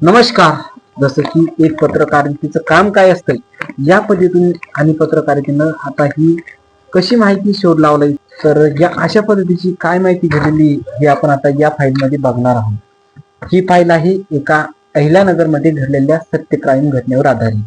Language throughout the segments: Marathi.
नमस्कार. जसं की एक पत्रकारितेचं काम काय असतं या पद्धतीने आणि पत्रकारितेनं आता ही कशी माहिती शोध लावलाय, तर या अशा पद्धतीची काय माहिती घडलेली हे आपण आता या फाईलमध्ये बघणार आहोत. ही फाईल आहे एका अहिल्यानगरमध्ये घडलेल्या सत्य क्राईम घटनेवर आधारित.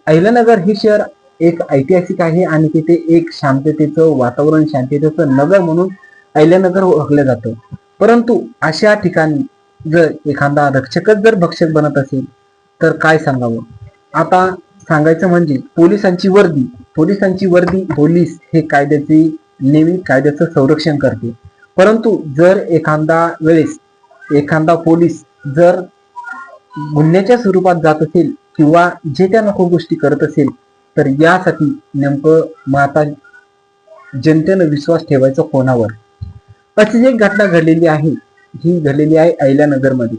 अहिल्यानगर हे शहर एक ऐतिहासिक आहे आणि तिथे एक शांततेचं वातावरण, शांततेचं नगर म्हणून अहिल्यानगर ओळखलं जातं. परंतु अशा ठिकाणी जर एखादा रक्षकच जर भक्षक बनत असेल तर काय सांगावं. आता सांगायचं म्हणजे पोलिसांची वर्दी पोलीस हे कायद्याची नेहमी कायद्याचं संरक्षण करते. परंतु जर एखादा पोलीस जर गुन्ह्याच्या स्वरूपात जात असेल किंवा जे त्या नको गोष्टी करत असेल तर यासाठी नेमकं मग आता जनतेनं विश्वास ठेवायचा कोणावर. अशीच एक घटना घडलेली आहे. ही घडलेली आहे अहिल्यानगरमध्ये.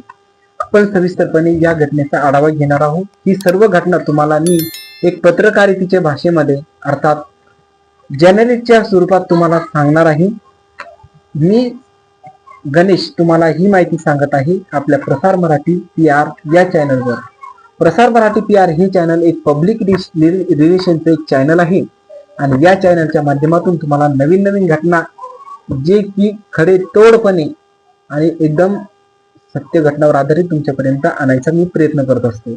आपण सविस्तरपणे या घटनेचा आढावा घेणार आहोत. ही सर्व घटना तुम्हाला मी एक पत्रकारितेच्या भाषेमध्ये अर्थात जर्नलिस्टच्या स्वरूपात तुम्हाला सांगणार आहे. मी गणेश तुम्हाला ही माहिती सांगत आहे आपल्या प्रसार मराठी PR या चॅनलवर. प्रसार मराठी PR हे चॅनल एक पब्लिक रिलेशनचं एक चॅनल आहे आणि या चॅनलच्या माध्यमातून तुम्हाला नवीन नवीन घटना जे की खडे तोडपणे आणि एकदम सत्य घटनावर आधारित तुमच्यापर्यंत आणायचा मी प्रयत्न करत असतो,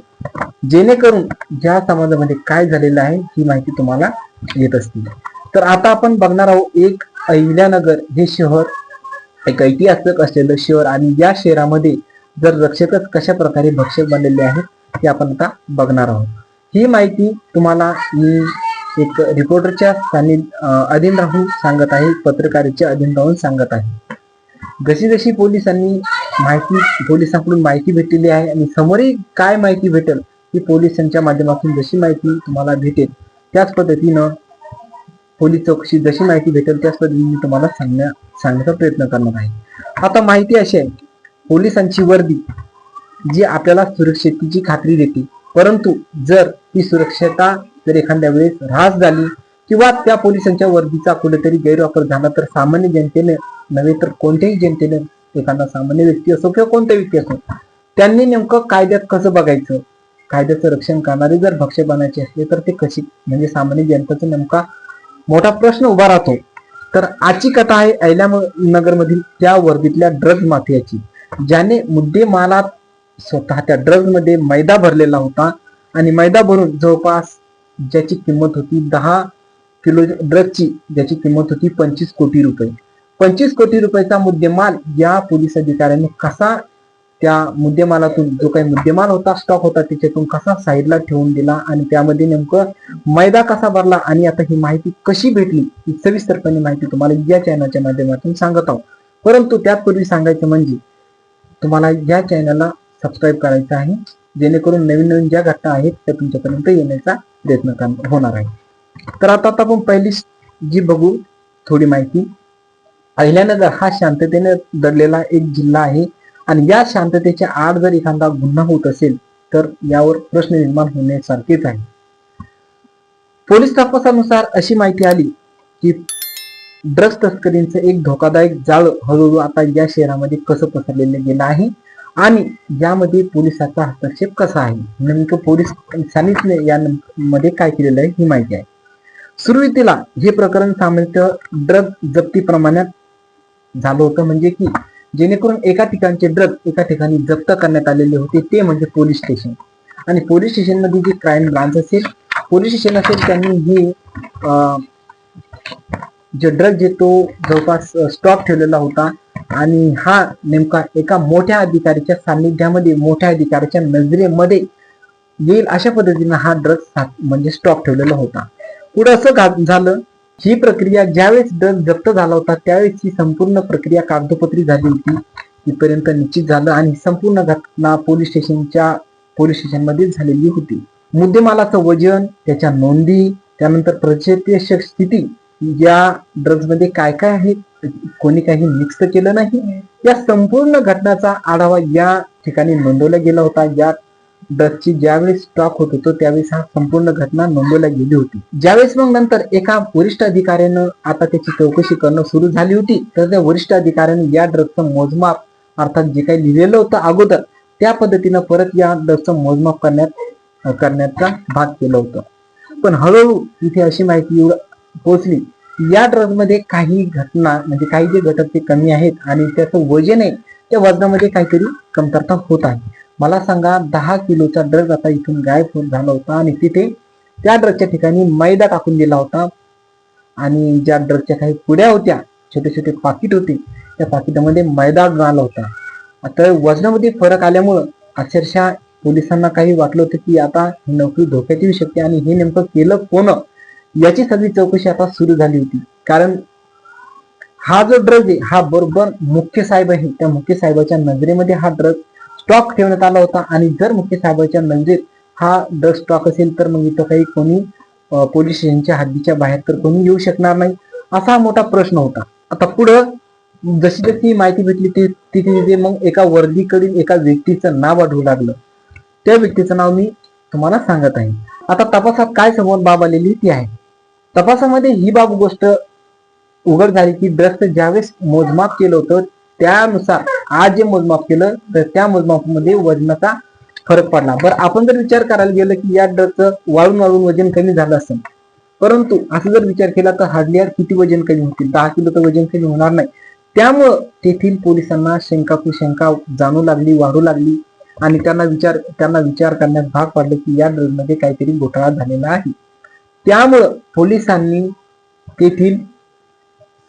जेणेकरून ज्या समाजामध्ये काय झालेलं आहे ही माहिती तुम्हाला येत असते. तर आता आपण बघणार आहोत एक अहिल्यानगर हे शहर एक ऐतिहासिक असलेलं शहर आणि या शहरामध्ये जर रक्षकच कशा प्रकारे भक्षक बनलेले आहेत हे आपण आता बघणार आहोत. ही माहिती तुम्हाला मी एक रिपोर्टरच्या अधीन राहून सांगत आहे, पत्रकारितेच्या अधीन राहून सांगत आहे. जशी जशी पोलिसांकडून माहिती भेटलेली आहे आणि समोरही काय माहिती भेटेल ती पोलिसांच्या माध्यमातून जशी माहिती तुम्हाला भेटेल त्याच पद्धतीनं पोलीस चौकशी जशी माहिती भेटेल त्याच पद्धतीने तुम्हाला सांगण्याचा प्रयत्न करणार आहे. आता माहिती अशी आहे, पोलिसांची वर्दी जी आपल्याला सुरक्षेची खात्री देते, परंतु जर ती सुरक्षता जर एखाद्या वेळेस ऱ्हास झाली किंवा त्या पोलिसांच्या वर्दीचा कुठेतरी गैरवापर झाला तर सामान्य जनतेने नव्हे तर कोणत्याही जनतेने, एखादा सामान्य व्यक्ती असो किंवा कोणत्या व्यक्ती असो, त्यांनी नेमकं कायद्यात कसं बघायचं. कायद्याचं रक्षण करणारे जर भक्षक बनायचे असले तर ते कशी, म्हणजे सामान्य जनतेचा नेमका मोठा प्रश्न उभा राहतो. तर आजची कथा आहे अहिल्यानगर मधील त्या वर्दीतल्या ड्रग्ज माफियाची, ज्याने मुद्देमालात स्वतः त्या ड्रग्ज मध्ये मैदा भरलेला होता आणि मैदा भरून जवळपास ज्याची किंमत होती 10 किलो ड्रग्जची, ज्याची किंमत होती 25 कोटी रुपये. 25 कोटी रुपयाचा मुद्देमाल या पोलीस अधिकाऱ्यांनी कसा त्या मुद्देमालातून, जो काही मुद्देमाल होता, स्टॉक होता, त्याच्यातून कसा साईडला ठेवून दिला आणि त्यामध्ये नेमकं मैदा कसा भरला आणि आता ही माहिती कशी भेटली ही सविस्तरपणे माहिती तुम्हाला या चॅनलच्या माध्यमातून सांगत आहोत. परंतु त्यापूर्वी सांगायचं म्हणजे तुम्हाला या चॅनलला सबस्क्राईब करायचं आहे, जेणेकरून नवीन नवीन ज्या घटना आहेत त्या तुमच्यापर्यंत येण्याचा प्रयत्न होणार आहे. तर आता आपण पहिली जी बघू थोडी माहिती. अहिल्यानगर हा शांततेने दडलेला एक जिल्हा आहे आणि या शांततेच्या आड जर एखादा गुन्हा होत असेल तर यावर प्रश्न निर्माण होण्यासारखेच आहे. पोलीस तपासानुसार अशी माहिती आली की ड्रग्ज तस्करींचं एक धोकादायक जाळ हळूहळू आता या शहरामध्ये कसं पसरलेलं गेलं आहे आणि यामध्ये पोलिसांचा हस्तक्षेप कसा आहे, नेमकं पोलिसांनी यामध्ये काय केलेलं आहे ही माहिती आहे. सुरुवातीला हे प्रकरण सामान्यतः ड्रग जप्ती प्रमाणात झालं होतं, म्हणजे की जेणेकरून एका ठिकाणचे ड्रग एका ठिकाणी जप्त करण्यात आलेले होते, ते म्हणजे पोलीस स्टेशन. आणि पोलीस स्टेशन मध्ये जे क्राईम ब्रांच असेल, पोलीस स्टेशन असेल, त्यांनी हे जे ड्रग जे तो जवळपास स्टॉक ठेवलेला होता आणि हा नेमका एका मोठ्या अधिकाऱ्याच्या सान्निध्यामध्ये, मोठ्या अधिकाऱ्याच्या नजरेमध्ये येईल अशा पद्धतीने हा ड्रग म्हणजे स्टॉक ठेवलेला होता. पुढे असं झालं, ही प्रक्रिया ज्यावेळेस ड्रग जप्त झाला होता त्यावेळेस ही संपूर्ण प्रक्रिया कागदोपत्री झाली होती, तिथपर्यंत निश्चित झालं आणि संपूर्ण घटना पोलीस स्टेशनमध्ये झालेली होती. मुद्देमालाचं वजन, त्याच्या नोंदी, त्यानंतर प्रत्यक्ष स्थिती, या ड्रग्ज मध्ये काय काय आहे, कोणी काही मिक्स केलं नाही, या संपूर्ण घटनाचा आढावा या ठिकाणी नोंदवला गेला होता. या ड्रग्जची ज्यावेळेस स्टॉक होत होतो त्यावेळेस हा संपूर्ण घटना नोंदवल्या गेली होती. ज्यावेळेस मग नंतर एका वरिष्ठ अधिकाऱ्यानं आता त्याची चौकशी करणं सुरू झाली होती, तर त्या वरिष्ठ अधिकाऱ्याने या ड्रग्जचं मोजमाप अर्थात जे काही लिहिलेलं होतं अगोदर त्या पद्धतीनं परत या ड्रग्सचं मोजमाप करण्याचा भाग केलं होतं. पण हळूहळू इथे अशी माहिती पोहोचली या ड्रग्ज मध्ये काही घटना म्हणजे काही जे घटक ते कमी आहेत आणि त्याचं वजन आहे त्या वजनामध्ये काहीतरी कमतरता होत आहे. मला सांगा 10 किलोचा ड्रग आता इथून गायब झाला होता आणि तिथे त्या ड्रगच्या ठिकाणी मैदा टाकून दिला होता आणि ज्या ड्रगच्या काही पुड्या होत्या, छोटे छोटे पाकिट होते, त्या पाकिटामध्ये मैदा आला होता. आता वजनामध्ये फरक आल्यामुळं अक्षरशः पोलिसांना काही वाटलं होतं की आता ही नोकरी धोक्यात येऊ शकते आणि हे नेमकं केलं कोण याची सगळी चौकशी आता सुरू झाली होती. कारण हा जो ड्रग आहे हा बरोबर मुख्य साहेब आहे त्या मुख्य साहेबाच्या नजरेमध्ये हा ड्रग स्टॉक ठेवण्यात आला होता आणि जर मुख्य साहेबाच्या नजरेत हा ड्रग स्टॉक असेल तर मग इथं काही कोणी पोलीस स्टेशनच्या हद्दीच्या बाहेर तर कोणी येऊ शकणार नाही असा मोठा प्रश्न होता. आता पुढं जशी जशी माहिती भेटली तिथे तिथे मग एका वर्दीकडील एका व्यक्तीचं नाव आढळू लागलं. त्या व्यक्तीचं नाव मी तुम्हाला सांगत आहे. आता तपासात काय समोर बाब आलेली ती आहे. तपासामध्ये ही बाब गोष्ट उघड झाली की ड्रग्सचं ज्यावेळेस मोजमाप केलं होतं त्यानुसार आज जे मोजमाप केलं तर त्या मोजमापामध्ये वजनाचा फरक पडला. बरं आपण जर विचार करायला गेलं की या ड्रगचं वाळून वाळून वजन कमी झालं असेल, परंतु असं जर विचार केला तर हार्डली किती वजन कमी होतील, 10 किलोचं वजन कमी होणार नाही. त्यामुळं तेथील पोलिसांना शंका जाणू लागली, वाढू लागली आणि त्यांना विचार करण्यास भाग पाडले की या ड्रगमध्ये काहीतरी घोटाळा झालेला आहे. त्यामुळं पोलिसांनी तेथील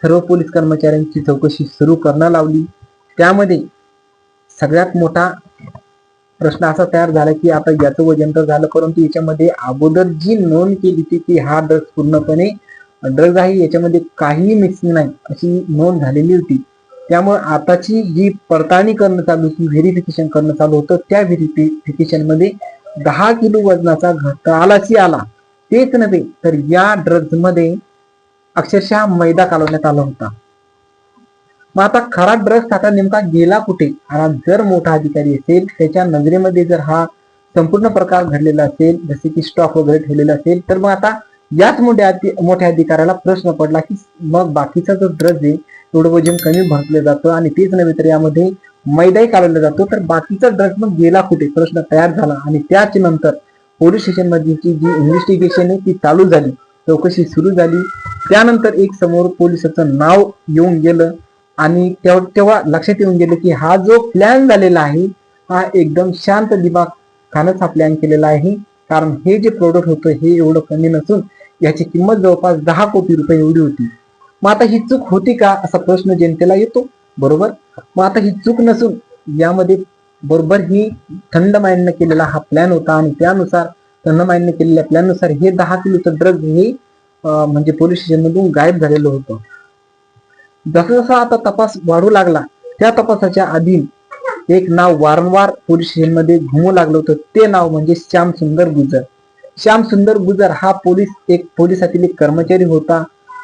सर्व पोलीस कर्मचाऱ्यांची चौकशी सुरू करणं लावली. त्यामध्ये सगळ्यात मोठा प्रश्न असा तयार झाला की आता याचं वजन तर झालं, परंतु याच्यामध्ये अगोदर जी नोंद केली होती की हा ड्रग पूर्णपणे ड्रग आहे, याच्यामध्ये काहीही मिक्सिंग नाही अशी नोंद झालेली होती. त्यामुळे आताची जी पडताळणी करणं चालू होती, व्हेरिफिकेशन करणं चालू होतं, त्या व्हेरिफिकेशन मध्ये 10 किलो वजनाचा घोटाळाची आला. तेच नव्हे तर या ड्रग्ज मध्ये अक्षरशः मैदा कालवण्यात आला होता. मग आता खरा ड्रग्स आता नेमका गेला कुठे? आणि जर मोठा अधिकारी असेल त्याच्या नजरेमध्ये जर हा संपूर्ण प्रकार घडलेला असेल, जसे की स्टॉक वगैरे ठेवलेला असेल, तर मग आता याच मोठ्या अधिकाऱ्याला प्रश्न पडला की मग बाकीचा जो ड्रग्ज आहे एवढं वजन कमी भरलं जातं आणि तेच नव्हे तर यामध्ये मैदाही कालवला जातो, तर बाकीचा ड्रग्ज मग गेला कुठे प्रश्न तयार झाला. आणि त्याच नंतर पोलीस स्टेशन मधली जी इन्व्हेस्टिगेशन आहे ती चालू झाली, चौकशी सुरू झाली. त्यानंतर एक समोर पोलिसाचं नाव येऊन गेलं आणि तेव्हा लक्षात येऊन गेलं की हा जो प्लॅन झालेला आहे हा एकदम शांत दिमाखानंच हा प्लॅन केलेला आहे. कारण हे जे प्रोडक्ट होतं हे एवढं कमी नसून याची किंमत जवळपास 10 कोटी रुपये एवढी होती. मग आता ही चूक होती का असा प्रश्न जनतेला येतो, बरोबर. मग आता ही चूक नसून यामध्ये बरोबर ही थंड माइंडने केलेला हा प्लॅन होता आणि त्यानुसार थंड माइंडने केलेल्या प्लॅननुसार हे 10 किलोचं ड्रग हे म्हणजे पोलीस स्टेशन मधून गायब झालेलं होतं. जसं जसा आता तपास वाढू लागला त्या तपासाच्या आधी एक नाव वारंवार पोलीस स्टेशन मध्ये घुमू लागलं होतं. ते नाव म्हणजे श्याम सुंदर गुजर. श्याम सुंदर गुजर हा पोलिसातील एक कर्मचारी होता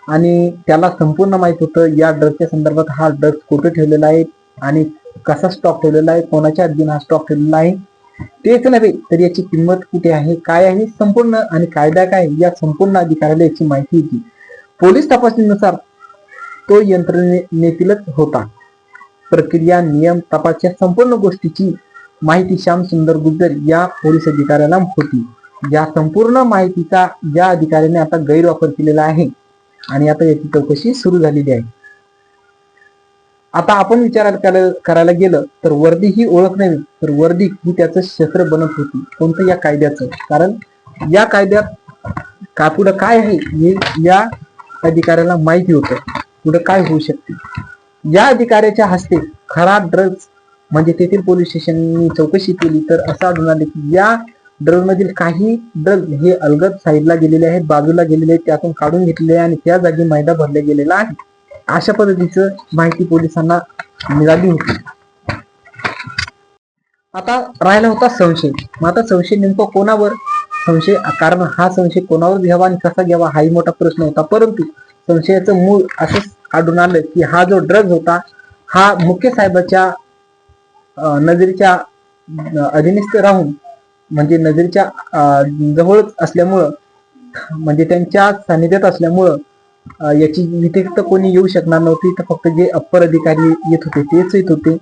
आणि त्याला संपूर्ण माहित होतं या ड्रगच्या संदर्भात हा ड्रग कुठे ठेवलेला आहे आणि कसा स्टॉक ठेवलेला आहे, कोणाच्या अधीन हा स्टॉक ठेवलेला आहे. तेच नव्हे तर याची किंमत कुठे आहे, काय आहे संपूर्ण आणि कायदा काय या संपूर्ण अधिकाऱ्याला याची माहिती होती. पोलीस तपासणीनुसार तो यंत्रणेतीलच होता. प्रक्रिया, नियम, तपासच्या संपूर्ण गोष्टीची माहिती श्याम सुंदर गुजर या पोलीस अधिकाऱ्याला होती. या संपूर्ण माहितीचा या अधिकाऱ्याने आता गैरवापर केलेला आहे आणि आता याची चौकशी सुरू झालेली आहे. आता आपण विचार करायला गेलं तर वर्दी ही ओळख नाही तर वर्दी ही त्याचं शस्त्र बनत होती. कोणतं? या कायद्याचं. कारण या कायद्यात का पुढं काय आहे हे या अधिकाऱ्याला माहिती होतं, पुढे काय होऊ शकते. या अधिकाऱ्याच्या हस्ते खरा ड्रग्ज म्हणजे तेथील पोलीस स्टेशननी चौकशी केली तर असं आढळून आले की या ड्रग मधील काही ड्रग हे अलगद साईडला गेलेले आहेत, बाजूला गेलेले आहेत, त्यातून काढून घेतलेले आहे आणि त्या जागी मैदा भरला गेलेला आहे. अशा पद्धतीचं माहिती पोलिसांना मिळाली होती. आता राहिला होता संशय. मग आता संशय नेमका कोणावर कारण हा संशय कोणावर घ्यावा आणि कसा घ्यावा हाही मोठा प्रश्न होता. परंतु संशयाचं मूळ असंच आढळून आलं की हा जो ड्रग होता हा मुख्य साहेबाच्या नजरेच्या अधीनस्थ राहून म्हणजे नजरेच्या जवळच असल्यामुळं म्हणजे त्यांच्या सानिध्यात असल्यामुळं याची व्यतिरिक्त कोणी येऊ शकणार नव्हती. तर फक्त जे अप्पर अधिकारी येत होते तेच येत होते.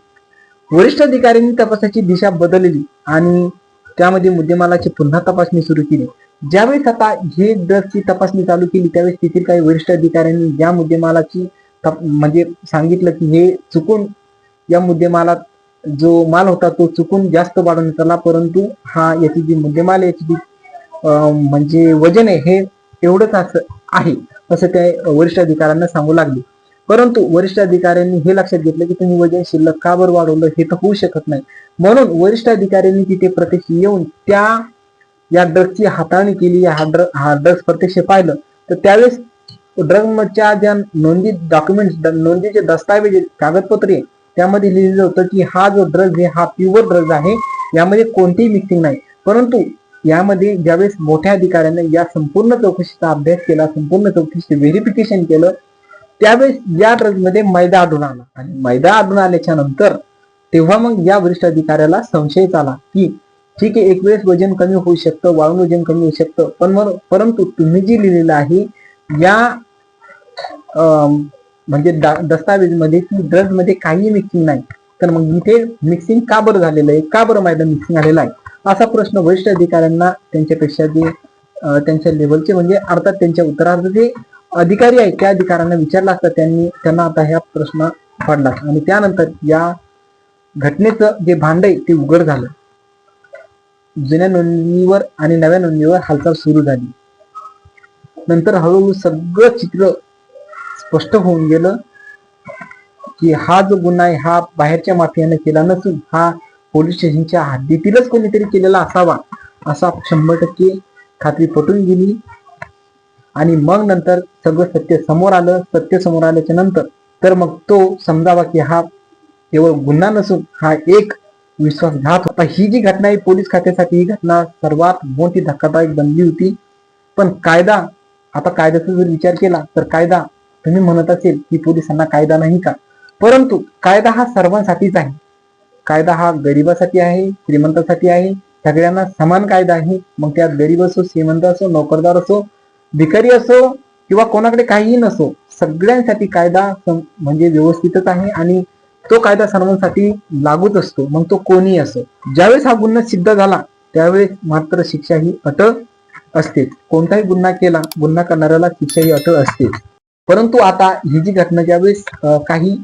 वरिष्ठ अधिकाऱ्यांनी तपासाची दिशा बदलली आणि त्यामध्ये मुद्देमालाची पुन्हा तपासणी सुरू केली. ज्यावेळेस आता हे ड्रग्सची तपासणी चालू केली त्यावेळेस तेथील काही वरिष्ठ अधिकाऱ्यांनी या मुद्देमालाची म्हणजे सांगितलं की हे चुकून या मुद्देमालात जो माल होता तो चुकून जास्त वाढवण्यात आला, परंतु हा याची जी मुद्देमाल याची जी म्हणजे वजन आहे हे एवढंच असं आहे असं त्या वरिष्ठ अधिकाऱ्यांना सांगू लागले. परंतु वरिष्ठ अधिकाऱ्यांनी हे लक्षात घेतलं की तुम्ही वजन शिल्लक का बरं वाढवलं, हे तर होऊ शकत नाही. म्हणून वरिष्ठ अधिकाऱ्यांनी तिथे प्रत्यक्ष येऊन या ड्रग्सची हाताळणी केली. हा ड्रग्स प्रत्यक्ष पाहिलं तर त्यावेळेस ड्रग्सच्या ज्या नोंदीत डॉक्युमेंट्स नोंदीचे दस्तावेज कागदपत्रे त्यामध्ये लिहिलेलं होतं की हा जो ड्रग्स आहे हा प्युअर ड्रग्ज आहे, यामध्ये कोणतीही मिक्सिंग नाही. परंतु यामध्ये ज्यावेळेस मोठ्या अधिकाऱ्यांनी या संपूर्ण चौकशीचा अभ्यास केला, संपूर्ण चौकशीचे व्हेरिफिकेशन केलं, त्यावेळेस या ड्रग्जमध्ये मैदा आढळून आला आणि मैदा आढळून आल्याच्या नंतर तेव्हा मग या वरिष्ठ अधिकाऱ्याला संशय आला की ठीक आहे, एक वेळेस वजन कमी होऊ शकतं, वाळून वजन कमी होऊ शकतं, परंतु तुम्ही जी लिहिलेलं आहे या म्हणजे दस्तावेजमध्ये की ड्रग्ज मध्ये काही मिक्सिंग नाही, तर मग इथे मिक्सिंग का बरं झालेलं आहे, का बरं मैदा मिक्सिंग आलेला आहे, असा प्रश्न वरिष्ठ अधिकाऱ्यांना त्यांच्यापेक्षा जे त्यांच्या लेवलचे म्हणजे अर्थात त्यांच्या उत्तरार्ध जे अधिकारी आहेत त्या अधिकाऱ्यांना विचारला असता त्यांना आता ह्या प्रश्न पडला आणि त्यानंतर या घटनेचं जे भांड आहे ते उघड झालं. जुन्या नोंदणीवर आणि नव्या नोंदणीवर हालचाल सुरू झाली. नंतर हळूहळू सगळं चित्र स्पष्ट होऊन गेलं की हा जो गुन्हा आहे हा बाहेरच्या माफियाने केला नसून हा पोलीस स्टेशनच्या हद्दीतीलच कोणीतरी केलेला असावा, असा 100% खात्री पटून गेली. आणि मग नंतर सगळं सत्य समोर आलं. सत्य समोर आल्याच्या नंतर तर मग तो समजावा की हा केवळ गुन्हा नसून हा एक विश्वासघात होता. ही जी घटना आहे पोलीस खात्यासाठी ही घटना सर्वात मोठी धक्कादायक बनली होती. पण आता कायद्याचा जर विचार केला तर कायदा तुम्ही म्हणत असेल की पोलिसांना कायदा नाही का, परंतु कायदा हा सर्वांसाठीच आहे. कायदा हा गरिबासाठी आहे, श्रीमंतासाठी आहे, सगळ्यांना समान कायदा आहे. मग त्यात गरीब असो, श्रीमंत असो, नोकरदार असो, भिकारी असो किंवा कोणाकडे काहीही नसो, सगळ्यांसाठी कायदा म्हणजे व्यवस्थितच आहे आणि तो कायदा सर्वांसाठी लागूच असतो, मग तो कोणी असो. ज्यावेळेस हा गुन्हा सिद्ध झाला त्यावेळेस मात्र शिक्षा ही अटळ असते. कोणताही गुन्हा करणाऱ्याला शिक्षा ही अटळ असते. परंतु आता ही जी घटना ज्यावेळेस काही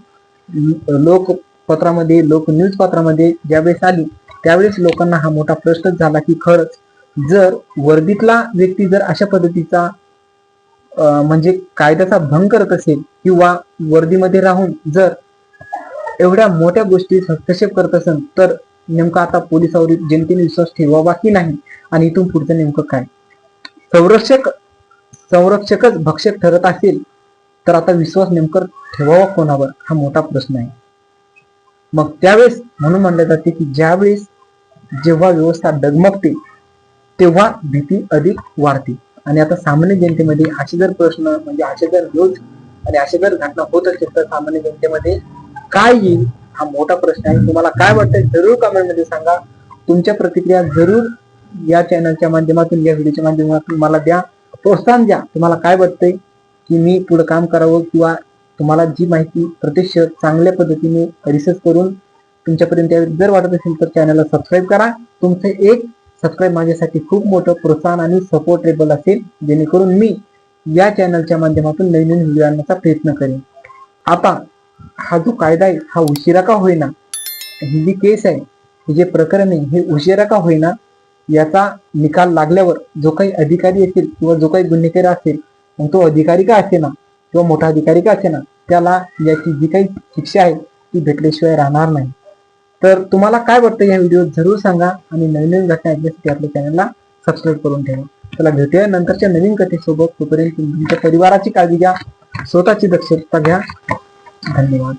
लोकपत्रामध्ये न्यूज पत्रामध्ये ज्यावेळेस आली त्यावेळेस लोकांना हा मोठा प्रश्नच झाला की खरंच जर वर्दीतला व्यक्ती जर अशा पद्धतीचा म्हणजे कायद्याचा भंग करत असेल किंवा वर्दीमध्ये राहून जर एवढ्या मोठ्या गोष्टी हस्तक्षेप करत असेल तर नेमकं आता पोलिसावर जनतेने विश्वास ठेवावा की नाही आणि इथून पुढचं नेमकं काय. संरक्षकच भक्षक ठरत असेल तर आता विश्वास नेमकं ठेवावा कोणावर हा मोठा प्रश्न आहे. मग त्यावेळेस म्हणून म्हणले जाते की ज्यावेळेस जेव्हा व्यवस्था डगमगते तेव्हा भीती अधिक वाढते. आणि आता सामान्य जनतेमध्ये असे जर प्रश्न म्हणजे असे जर न्यूज आणि असे जर घटना होत असेल तर सामान्य जनतेमध्ये काय येईल हा मोठा प्रश्न आहे. तुम्हाला काय वाटतंय जरूर कमेंट मध्ये सांगा. तुमच्या प्रतिक्रिया जरूर या चॅनलच्या माध्यमातून या व्हिडिओच्या माध्यमातून मला द्या, प्रोत्साहन द्या. तुम्हाला काय वाटतंय की मी पुढे काम करावं किंवा तुम्हाला जी माहिती प्रत्यक्ष चांगल्या पद्धतीने रिसर्च करून तुमच्यापर्यंत जर वाटत असेल तर चॅनलला सबस्क्राईब करा. तुमचे एक सबस्क्राईब माझ्यासाठी खूप मोठं प्रोत्साहन आणि सपोर्टेबल असेल, जेणेकरून मी या चॅनलच्या माध्यमातून नवीन व्हिडिओ आणण्याचा प्रयत्न करेन. आता हा जो कायदा आहे हा उशिरा का होईना, ही जी केस आहे हे जे प्रकरण आहे हे उशिरा का होईना, याचा निकाल लागल्यावर जो काही अधिकारी असेल किंवा जो काही गुन्हेगार असेल मग तो अधिकारी का असेना किंवा मोठा अधिकारी का असेना त्याला याची जी काही शिक्षा आहे ती भेटल्याशिवाय राहणार नाही. तर तुम्हाला काय वाटतं या व्हिडिओ जरूर सांगा आणि नवीन नवीन घटना ऐकण्यासाठी आपल्या चॅनलला सबस्क्राईब करून ठेवा. चला भेटूया नंतरच्या नवीन कथेसोबत. तोपर्यंत तुमच्या परिवाराची काळजी घ्या, स्वतःची दक्षता घ्या. धन्यवाद.